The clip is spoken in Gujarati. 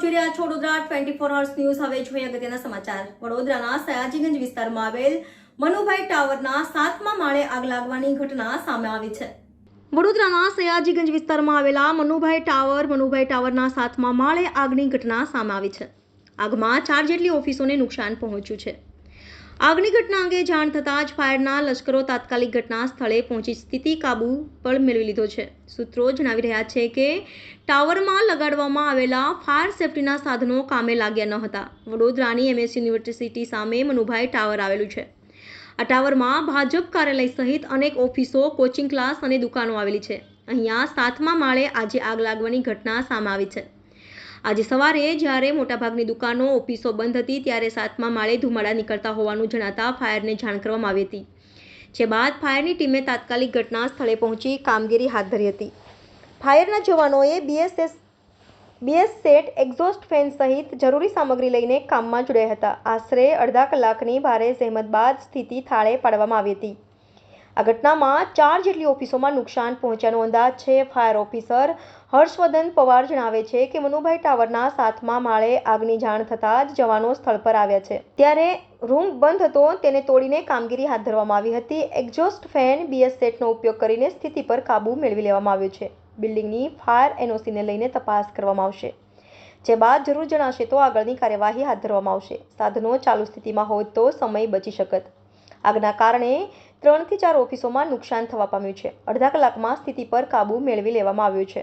જોઈ રહ્યા છો વડોદરા 24 અવર્સ ન્યૂઝ. હવે જોઈએ અગત્યના સમાચાર. વડોદરાના સયાજીગંજ વિસ્તારમાં આવેલ મનુભાઈ ટાવરના 7મા માળે આગ લાગવાની ઘટના સામે આવી છે. વડોદરાના સયાજીગંજ વિસ્તારમાં આવેલા મનુભાઈ ટાવરના 7મા માળે આગની ઘટના સામે આવી છે. આગમાં 4 જેટલી ઓફિસોને નુકસાન પહોંચ્યું છે. આગની ઘટના અંગે જાણ થતાં જ ફાયરના લશ્કરો તાત્કાલિક ઘટના સ્થળે પહોંચી સ્થિતિ કાબુ પર મેળવી લીધો છે. સૂત્રો જણાવી રહ્યા છે કે ટાવરમાં લગાડવામાં આવેલા ફાયર સેફ્ટીના સાધનો કામે લાગ્યા ન હતા. વડોદરાની MS યુનિવર્સિટી સામે મનુભાઈ ટાવર આવેલું છે. આ ટાવરમાં ભાજપ કાર્યાલય સહિત અનેક ઓફિસો, કોચિંગ ક્લાસ અને દુકાનો આવેલી છે. અહીંયા 7મા માળે આજે આગ લાગવાની ઘટના સામે આવી છે. આજે સવારે જ્યારે મોટાભાગની દુકાનો, ઓફિસો બંધ હતી ત્યારે 7મા માળે ધુમાડા નીકળતા હોવાનું જણાતા ફાયરને જાણ કરવામાં આવી હતી. જે બાદ ફાયરની ટીમે તાત્કાલિક ઘટના સ્થળે પહોંચી કામગીરી હાથ ધરી હતી. ફાયરના જવાનોએ BS સેટ, એક્ઝોસ્ટ ફેન સહિત જરૂરી સામગ્રી લઈને કામમાં જોડાયા હતા. આશરે અડધા કલાકની ભારે જહેમત બાદ સ્થિતિ થાળે પાડવામાં આવી હતી. આ ઘટનામાં 4 જેટલી ઓફિસોમાં નુકસાન પહોંચ્યાનો અંદાજ છે. ફાયર ઓફિસર હર્ષવર્ધન પવાર જણાવે છે કે મનુભાઈ ટાવરના 7મા માળે આગની જાણ થતાં જ જવાનો સ્થળ પર આવ્યા છે. ત્યારે રૂમ બંધ હતો તેને તોડીને કામગીરી હાથ ધરવામાં આવી હતી. એક્ઝોસ્ટ ફેન, BS સેટનો ઉપયોગ કરીને સ્થિતિ પર કાબૂ મેળવી લેવામાં આવ્યો છે. બિલ્ડિંગની ફાયર NOCને લઈને તપાસ કરવામાં આવશે. જે બાદ જરૂર જણાશે તો આગળની કાર્યવાહી હાથ ધરવામાં આવશે. સાધનો ચાલુ સ્થિતિમાં હોત તો સમય બચી શકત. આગના કારણે 3 થી 4 ઓફિસોમાં નુકસાન થવા પામ્યું છે. અડધા કલાકમાં સ્થિતિ પર કાબૂ મેળવી લેવામાં આવ્યો છે.